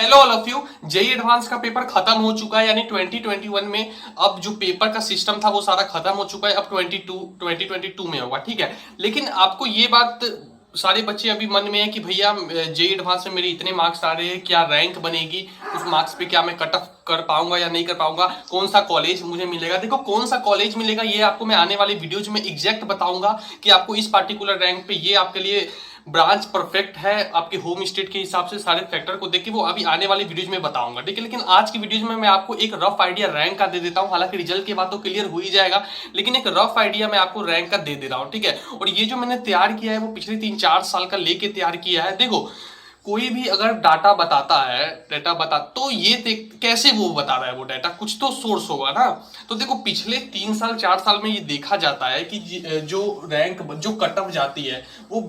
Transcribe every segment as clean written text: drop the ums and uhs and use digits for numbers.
Hello all of you. JEE advance का paper खत्म हो चुका है, यानी 2021 में अब जो पेपर का सिस्टम था वो सारा खत्म हो चुका है। अब 2022 में होगा, ठीक है। लेकिन आपको ये बात सारे बच्चे अभी मन में है कि भैया जेई एडवांस में मेरे इतने मार्क्स आ रहे हैं, क्या रैंक बनेगी, उस मार्क्स पे क्या मैं कट ऑफ कर पाऊंगा या नहीं कर पाऊंगा, कौन सा कॉलेज मुझे मिलेगा। देखो, कौन सा कॉलेज मिलेगा ये आपको मैं आने वाले वीडियोज में एग्जैक्ट बताऊंगा कि आपको इस पार्टिकुलर रैंक पे ये आपके लिए ब्रांच परफेक्ट है आपके होम स्टेट के हिसाब से। सारे फैक्टर को देख के वो अभी आने वाली वीडियोज में बताऊंगा, ठीक है। लेकिन आज की वीडियोज में मैं आपको एक रफ आइडिया रैंक का दे देता हूं। हालांकि रिजल्ट के बाद तो क्लियर हो ही जाएगा, लेकिन एक रफ आइडिया मैं आपको रैंक का दे रहा हूं, ठीक है। और ये जो मैंने तैयार किया है वो पिछले 3-4 साल का लेके तैयार किया है। देखो, कोई भी अगर डाटा बताता है, तो ये कैसे वो बता रहा है वो डाटा, कुछ तो सोर्स होगा ना। तो देखो, पिछले 3 साल 4 साल में ये देखा जाता है कि जो रैंक जो कट ऑफ जाती है वो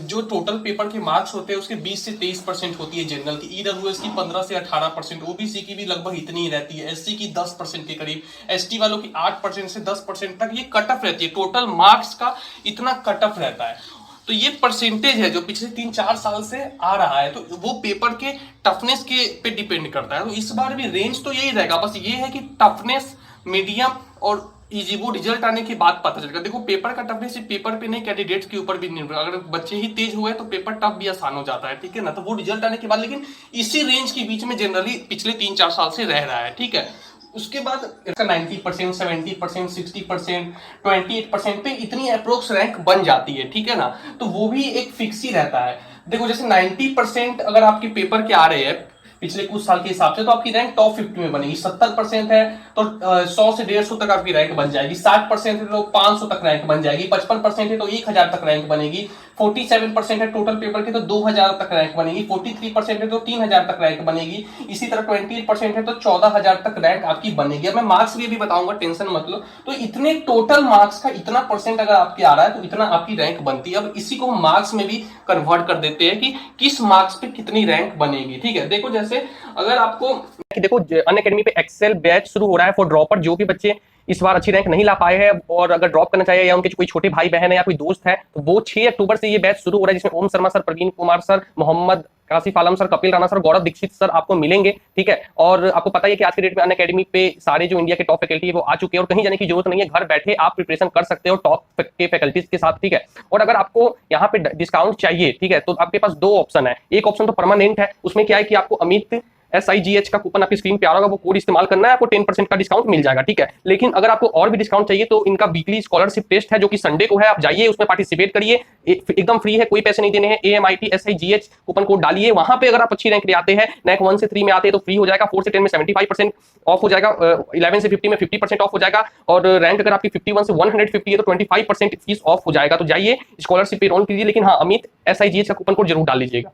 जो टोटल पेपर के मार्क्स होते हैं उसके 20 से 23% होती है जनरल की, ईडब्ल्यूएस की 15 से 18%, ओबीसी की भी लगभग इतनी ही रहती है, एससी की 10% के करीब, एसटी वालों की 8% से 10% तक ये कट ऑफ रहती है। टोटल मार्क्स का इतना कट ऑफ रहता है। तो ये परसेंटेज है जो पिछले 3-4 साल से आ रहा है, तो वो पेपर के टफनेस के पे डिपेंड करता है। तो इस बार भी रेंज तो यही रहेगा, बस ये है कि टफनेस, मीडियम और इजी, वो रिजल्ट आने के बाद पता चलेगा। देखो, पेपर का टफनेस सिर्फ पेपर पे नहीं, कैंडिडेट्स के ऊपर भी निर्भर। अगर बच्चे ही तेज हुए तो पेपर टफ भी आसान हो जाता है, ठीक है ना। तो वो रिजल्ट आने के बाद, लेकिन इसी रेंज के बीच में जनरली पिछले 3-4 साल से रह रहा है, ठीक है। उसके बाद इसका 90%, 70%, 60%, 28% पे इतनी अप्रोक्स रैंक बन जाती है, ठीक है ना। तो वो भी एक फिक्स ही रहता है। देखो, जैसे 90% अगर आपके पेपर के आ रहे हैं पिछले कुछ साल के हिसाब से, तो आपकी रैंक टॉप 50 में बनेगी। 70% है तो 100 से 150 तक आपकी रैंक बन जाएगी। 60% है तो 500 तक रैंक बन जाएगी। 55% है तो 1000 तक रैंक बनेगी। 47% है टोटल पेपर की तो 2000 तक रैंक बनेगी। 43% है तो 3000 तक रैंक बनेगी। इसी तरह 28% है तो 14000 तक रैंक आपकी बनेगी। अब मैं मार्क्स भी बताऊंगा, टेंशन मत लो। तो इतने टोटल मार्क्स का इतना परसेंट अगर आपके आ रहा है तो इतना आपकी रैंक बनती है। अब इसी को हम मार्क्स में भी कन्वर्ट कर देते हैं कि किस मार्क्स पे कितनी रैंक बनेगी, ठीक है। देखो, जैसे अगर आपको देखो, अनअकैडमी पे एक्सेल बैच शुरू हो रहा है फॉर ड्रॉपर। जो भी बच्चे इस बार अच्छी रैंक नहीं ला पाए हैं और अगर ड्रॉप करना चाहिए या उनके कोई छोटे भाई बहन है या कोई दोस्त है, तो वो 6 अक्टूबर से ये बैच शुरू हो रहा है, जिसमें ओम शर्मा सर, प्रवीण कुमार सर, मोहम्मद कासिफ आलम सर, कपिल राणा सर, गौरव दीक्षित सर आपको मिलेंगे, ठीक है। और आपको पता है कि आज के डेट में अनअकैडमी पे सारे जो इंडिया के टॉप फैकल्टी है वो आ चुके हैं और कहीं जाने की जरूरत नहीं है। घर बैठे आप प्रिपरेशन कर सकते हो टॉप के फैकल्टीज के साथ, ठीक है। और अगर आपको यहाँ पे डिस्काउंट चाहिए, ठीक है, तो आपके पास 2 ऑप्शन है। एक ऑप्शन तो परमानेंट है, उसमें क्या है कि आपको अमित SIGH का कूपन आपकी स्क्रीन पे आ रहा होगा, वो कोड इस्तेमाल करना है, आपको 10% का डिस्काउंट मिल जाएगा, ठीक है। लेकिन अगर आपको और भी डिस्काउंट चाहिए तो इनका वीकली स्कॉलरशिप टेस्ट है जो कि संडे को है, आप जाइए उसमें पार्टिसिपेट करिए, एकदम फ्री है, कोई पैसे नहीं देने हैं। AMIT SIGH कूपन कोड डालिए, वहां पे अगर आप अच्छी रैंक ले आते हैं, रैंक 1 से 3 में आते हैं तो फ्री हो जाएगा, 4 से 10 में 75% ऑफ हो जाएगा, 11 से 50 में 50% ऑफ हो जाएगा, और रैंक अगर आपकी 51 से 150 है तो 25% फीस ऑफ हो जाएगा। तो जाइए स्कॉलरशिप पे रोल कीजिए, लेकिन हाँ, अमित SIGH का कूपन कोड जरूर डाल लीजिएगा।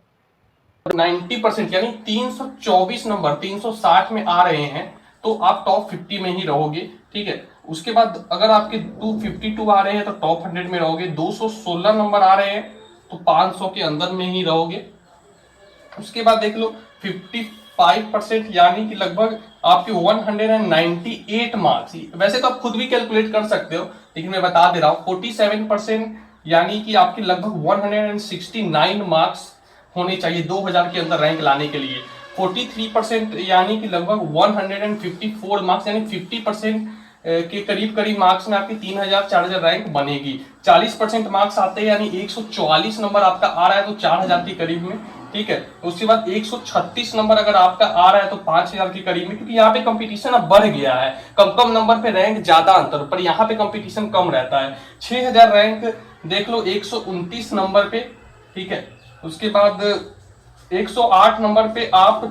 90% यानी 324 नंबर 360 में आ रहे हैं तो आप टॉप 50 में ही रहोगे, ठीक है। उसके बाद अगर आपके 252 आ रहे हैं तो टॉप 100 में रहोगे। 216 नंबर आ रहे हैं तो 500 के अंदर में ही रहोगे। उसके बाद देख लो 55% यानी कि लगभग आपके 198 मार्क्स। वैसे तो आप खुद भी कैलकुलेट कर सकते हो, लेकिन मैं बता दे रहा हूं। 47% यानी कि आपके लगभग 169 मार्क्स होने चाहिए 2000 के अंदर रैंक लाने के लिए। 43% यानी कि लगभग 154 मार्क्स, यानी 50% के करीब करीब मार्क्स में आपकी 3000-4000 रैंक बनेगी। 40% मार्क्स आते हैं यानी 144 नंबर आपका आ रहा है तो 4000 के करीब में, ठीक है। उसके बाद 136 नंबर अगर आपका आ रहा है तो 5000 के करीब में, क्योंकि यहाँ पे कंपटीशन अब बढ़ गया है। कम कम नंबर पे रैंक ज्यादा अंतर, पर यहाँ पे कंपटीशन कम रहता है। 6000 रैंक देख लो 129 नंबर पे, ठीक है। उसके बाद 108 नंबर पे आप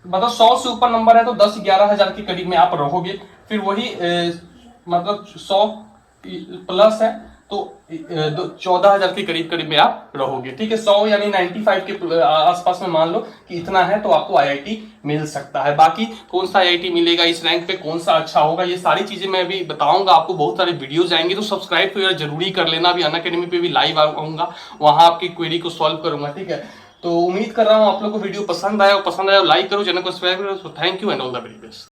मतलब 100 से ऊपर नंबर है तो 10-11 हजार के करीब में आप रहोगे। फिर वही मतलब 100 प्लस है तो 14,000 के करीब करीब में आप रहोगे, ठीक है। 100 यानी 95 के आसपास में मान लो कि इतना है तो आपको IIT मिल सकता है। बाकी कौन सा IIT मिलेगा, इस रैंक पे कौन सा अच्छा होगा, ये सारी चीजें मैं अभी बताऊंगा आपको। बहुत सारे वीडियोज आएंगे तो सब्सक्राइब तो यार जरूरी कर लेना। अभी अनअकैडमी पे भी लाइव आऊंगा, वहां आपकी क्वेरी को सॉल्व करूंगा, ठीक है। तो उम्मीद कर रहा हूँ आप लोग को वीडियो पसंद आया, लाइक करो, चैनल को सब्सक्राइब करो। Thank you and all the very best.